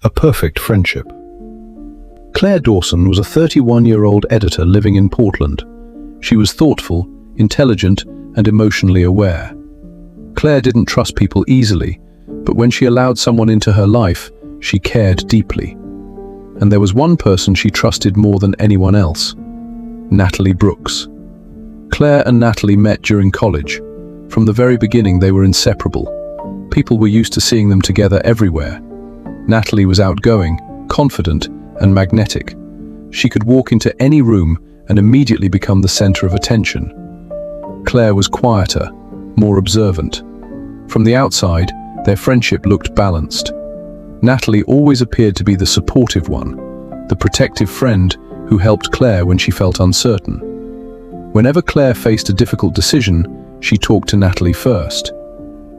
A perfect friendship. Claire Dawson was a 31-year-old editor living in Portland. She was thoughtful, intelligent, and emotionally aware. Claire didn't trust people easily, but when she allowed someone into her life, she cared deeply. And there was one person she trusted more than anyone else: Natalie Brooks. Claire and Natalie met during college. From the very beginning, they were inseparable. People were used to seeing them together everywhere. Natalie was outgoing, confident, and magnetic. She could walk into any room and immediately become the center of attention. Claire was quieter, more observant. From the outside, their friendship looked balanced. Natalie always appeared to be the supportive one, the protective friend who helped Claire when she felt uncertain. Whenever Claire faced a difficult decision, she talked to Natalie first.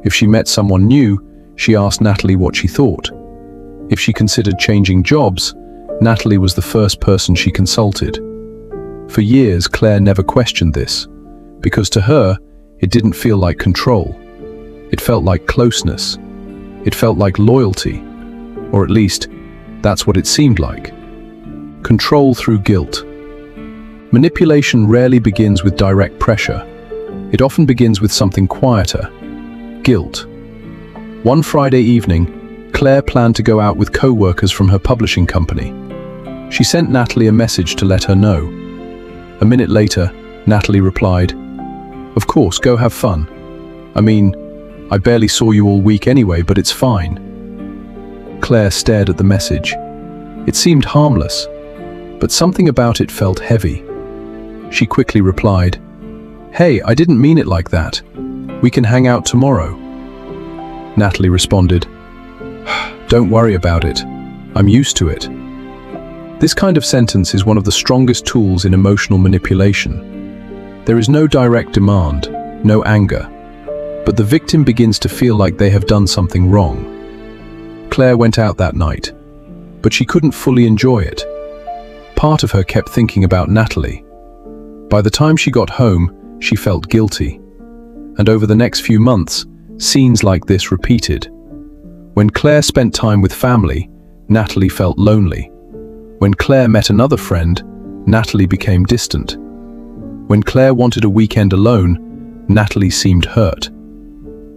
If she met someone new, she asked Natalie what she thought. If she considered changing jobs, Natalie was the first person she consulted. For years, Claire never questioned this, because to her, it didn't feel like control. It felt like closeness. It felt like loyalty, or at least, that's what it seemed like. Control through guilt. Manipulation rarely begins with direct pressure. It often begins with something quieter: guilt. One Friday evening, Claire planned to go out with co-workers from her publishing company. She sent Natalie a message to let her know. A minute later, Natalie replied, "Of course, go have fun. I mean, I barely saw you all week anyway, but it's fine." Claire stared at the message. It seemed harmless, but something about it felt heavy. She quickly replied, "Hey, I didn't mean it like that. We can hang out tomorrow." Natalie responded, "Don't worry about it. I'm used to it." This kind of sentence is one of the strongest tools in emotional manipulation. There is no direct demand, no anger, but the victim begins to feel like they have done something wrong. Claire went out that night, but she couldn't fully enjoy it. Part of her kept thinking about Natalie. By the time she got home, she felt guilty. And over the next few months, scenes like this repeated. When Claire spent time with family, Natalie felt lonely. When Claire met another friend, Natalie became distant. When Claire wanted a weekend alone, Natalie seemed hurt.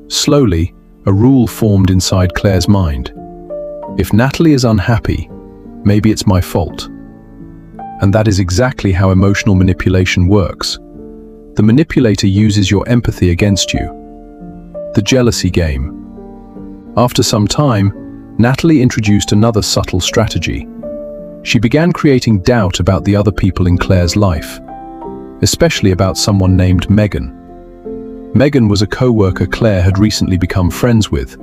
Slowly, a rule formed inside Claire's mind. If Natalie is unhappy, maybe it's my fault. And that is exactly how emotional manipulation works. The manipulator uses your empathy against you. The jealousy game. After some time, Natalie introduced another subtle strategy. She began creating doubt about the other people in Claire's life, especially about someone named Megan. Megan was a co-worker Claire had recently become friends with.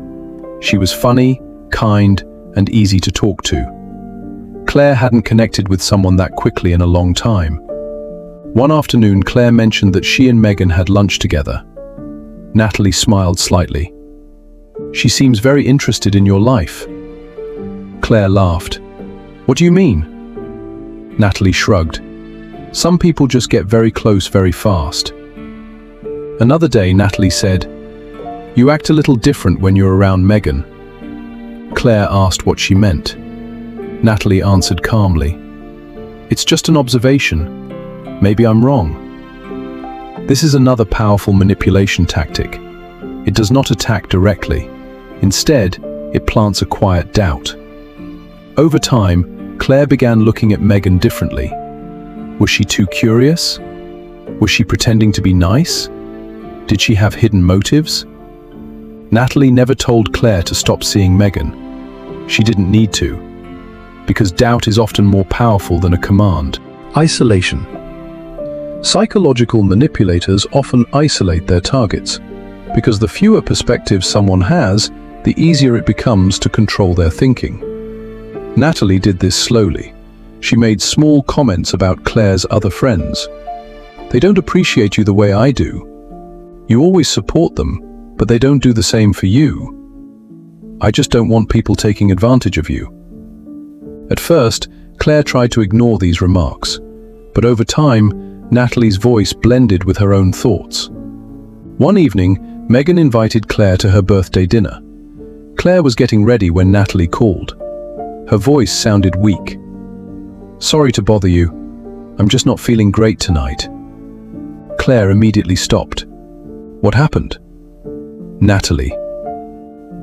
She was funny, kind, and easy to talk to. Claire hadn't connected with someone that quickly in a long time. One afternoon, Claire mentioned that she and Megan had lunch together. Natalie smiled slightly. "She seems very interested in your life." Claire laughed. "What do you mean?" Natalie shrugged. "Some people just get very close very fast." Another day, Natalie said, "You act a little different when you're around Megan." Claire asked what she meant. Natalie answered calmly, "It's just an observation. Maybe I'm wrong." This is another powerful manipulation tactic. It does not attack directly. Instead, it plants a quiet doubt. Over time, Claire began looking at Megan differently. Was she too curious? Was she pretending to be nice? Did she have hidden motives? Natalie never told Claire to stop seeing Megan. She didn't need to, because doubt is often more powerful than a command. Isolation. Psychological manipulators often isolate their targets, because the fewer perspectives someone has, the easier it becomes to control their thinking. Natalie did this slowly. She made small comments about Claire's other friends. "They don't appreciate you the way I do. You always support them, but they don't do the same for you. I just don't want people taking advantage of you." At first, Claire tried to ignore these remarks, but over time, Natalie's voice blended with her own thoughts. One evening, Megan invited Claire to her birthday dinner. Claire was getting ready when Natalie called. Her voice sounded weak. "Sorry to bother you. I'm just not feeling great tonight." Claire immediately stopped. "What happened?" "Natalie."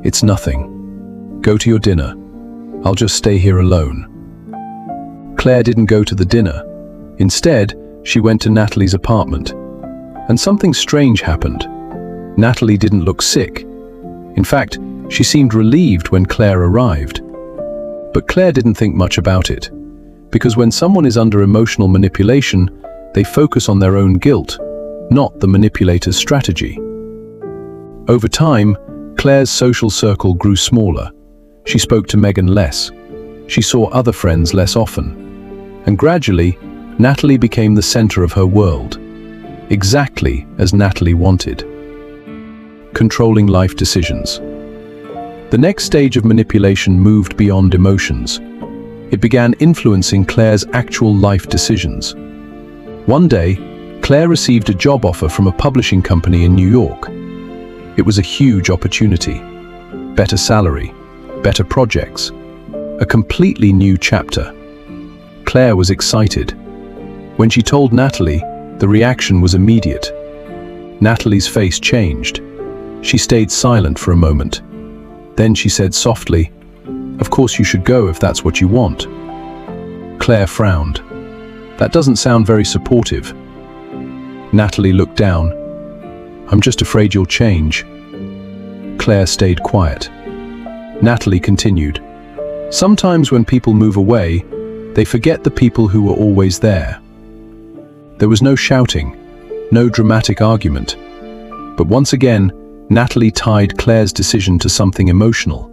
"It's nothing. Go to your dinner. I'll just stay here alone." Claire didn't go to the dinner. Instead, she went to Natalie's apartment. And something strange happened. Natalie didn't look sick. In fact, she seemed relieved when Claire arrived. But Claire didn't think much about it, because when someone is under emotional manipulation, they focus on their own guilt, not the manipulator's strategy. Over time, Claire's social circle grew smaller. She spoke to Megan less. She saw other friends less often. And gradually, Natalie became the center of her world, exactly as Natalie wanted. Controlling life decisions. The next stage of manipulation moved beyond emotions. It began influencing Claire's actual life decisions. One day, Claire received a job offer from a publishing company in New York. It was a huge opportunity. Better salary, better projects, a completely new chapter. Claire was excited. When she told Natalie, the reaction was immediate. Natalie's face changed. She stayed silent for a moment. Then she said softly, "Of course you should go if that's what you want." Claire frowned. "That doesn't sound very supportive." Natalie looked down. "I'm just afraid you'll change." Claire stayed quiet. Natalie continued, "Sometimes when people move away, they forget the people who were always there." There was no shouting, no dramatic argument. But once again, Natalie tied Claire's decision to something emotional.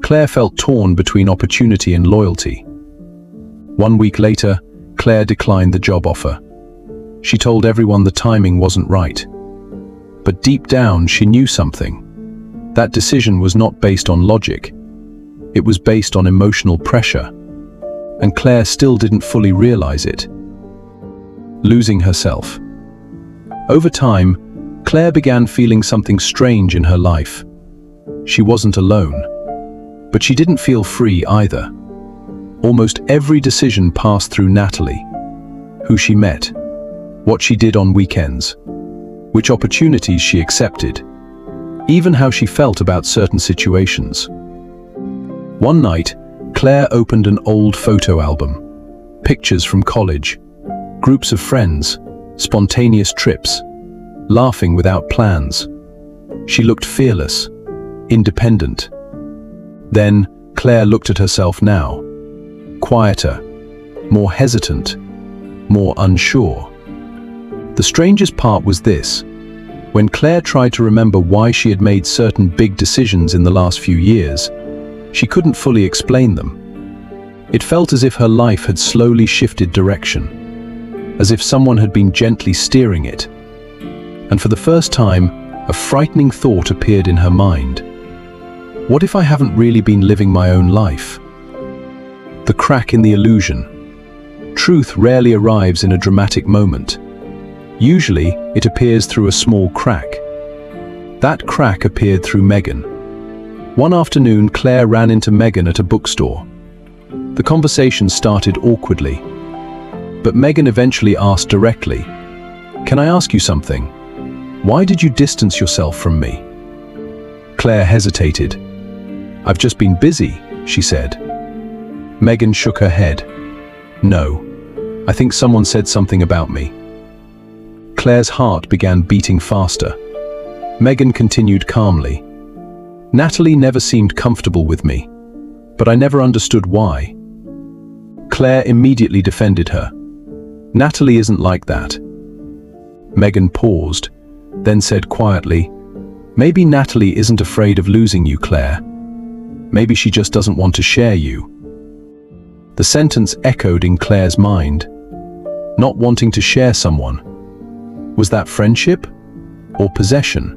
Claire felt torn between opportunity and loyalty. 1 week later, Claire declined the job offer. She told everyone the timing wasn't right. But deep down, she knew something. That decision was not based on logic. It was based on emotional pressure. And Claire still didn't fully realize it. Losing herself. Over time, Claire began feeling something strange in her life. She wasn't alone. But she didn't feel free either. Almost every decision passed through Natalie. Who she met, what she did on weekends, which opportunities she accepted, even how she felt about certain situations. One night, Claire opened an old photo album. Pictures from college, groups of friends, spontaneous trips, laughing without plans. She looked fearless, independent. Then, Claire looked at herself now. Quieter, more hesitant, more unsure. The strangest part was this. When Claire tried to remember why she had made certain big decisions in the last few years, she couldn't fully explain them. It felt as if her life had slowly shifted direction, as if someone had been gently steering it. And for the first time, a frightening thought appeared in her mind. What if I haven't really been living my own life? The crack in the illusion. Truth rarely arrives in a dramatic moment. Usually, it appears through a small crack. That crack appeared through Megan. One afternoon, Claire ran into Megan at a bookstore. The conversation started awkwardly, but Megan eventually asked directly, "Can I ask you something? Why did you distance yourself from me?" Claire hesitated. "I've just been busy," she said. Megan shook her head. "No, I think someone said something about me." Claire's heart began beating faster. Megan continued calmly. "Natalie never seemed comfortable with me, but I never understood why." Claire immediately defended her. "Natalie isn't like that." Megan paused, then said quietly, "Maybe Natalie isn't afraid of losing you, Claire. Maybe she just doesn't want to share you." The sentence echoed in Claire's mind. Not wanting to share someone. Was that friendship or possession?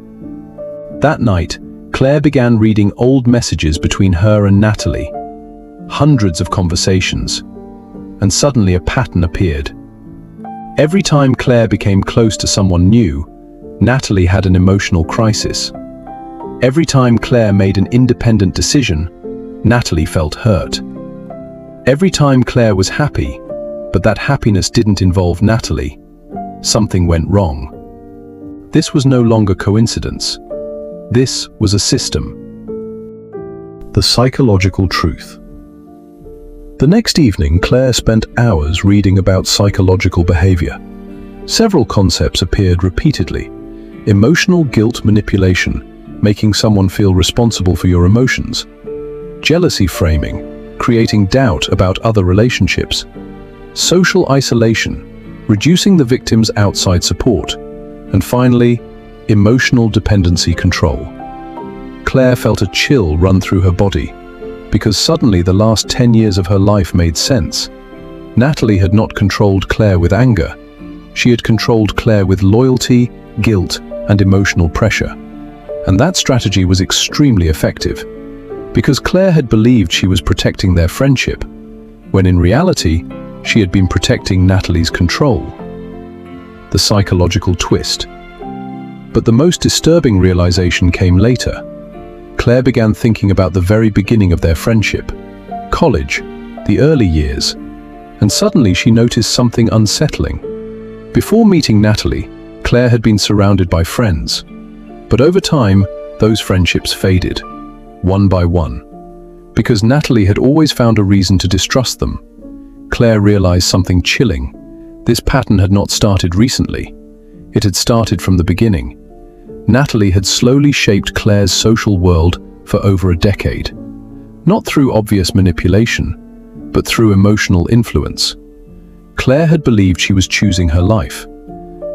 That night, Claire began reading old messages between her and Natalie. Hundreds of conversations. And suddenly a pattern appeared. Every time Claire became close to someone new, Natalie had an emotional crisis. Every time Claire made an independent decision, Natalie felt hurt. Every time Claire was happy, but that happiness didn't involve Natalie, something went wrong. This was no longer coincidence. This was a system. The psychological truth. The next evening, Claire spent hours reading about psychological behavior. Several concepts appeared repeatedly. Emotional guilt manipulation, making someone feel responsible for your emotions. Jealousy framing, creating doubt about other relationships. Social isolation, reducing the victim's outside support. And finally, emotional dependency control. Claire felt a chill run through her body, because suddenly the last 10 years of her life made sense. Natalie had not controlled Claire with anger. She had controlled Claire with loyalty, guilt, and emotional pressure. And that strategy was extremely effective, because Claire had believed she was protecting their friendship, when in reality, she had been protecting Natalie's control. The psychological twist. But the most disturbing realization came later. Claire began thinking about the very beginning of their friendship, college, the early years, and suddenly she noticed something unsettling. Before meeting Natalie, Claire had been surrounded by friends, but over time, those friendships faded, one by one. Because Natalie had always found a reason to distrust them, Claire realized something chilling. This pattern had not started recently. It had started from the beginning. Natalie had slowly shaped Claire's social world for over a decade. Not through obvious manipulation, but through emotional influence. Claire had believed she was choosing her life,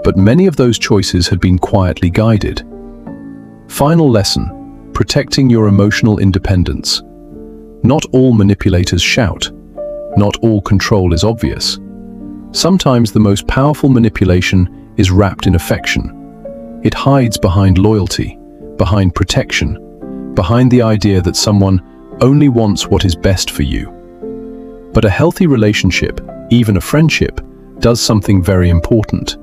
but many of those choices had been quietly guided. Final lesson: protecting your emotional independence. Not all manipulators shout. Not all control is obvious. Sometimes the most powerful manipulation is wrapped in affection. It hides behind loyalty, behind protection, behind the idea that someone only wants what is best for you. But a healthy relationship, even a friendship, does something very important.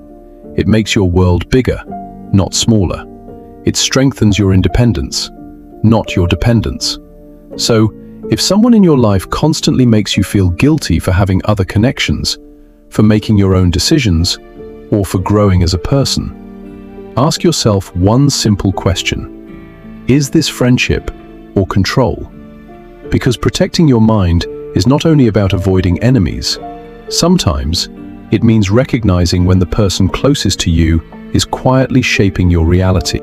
It makes your world bigger, not smaller. It strengthens your independence, not your dependence. So, if someone in your life constantly makes you feel guilty for having other connections, for making your own decisions, or for growing as a person, ask yourself one simple question: is this friendship or control? Because protecting your mind is not only about avoiding enemies. Sometimes it means recognizing when the person closest to you is quietly shaping your reality.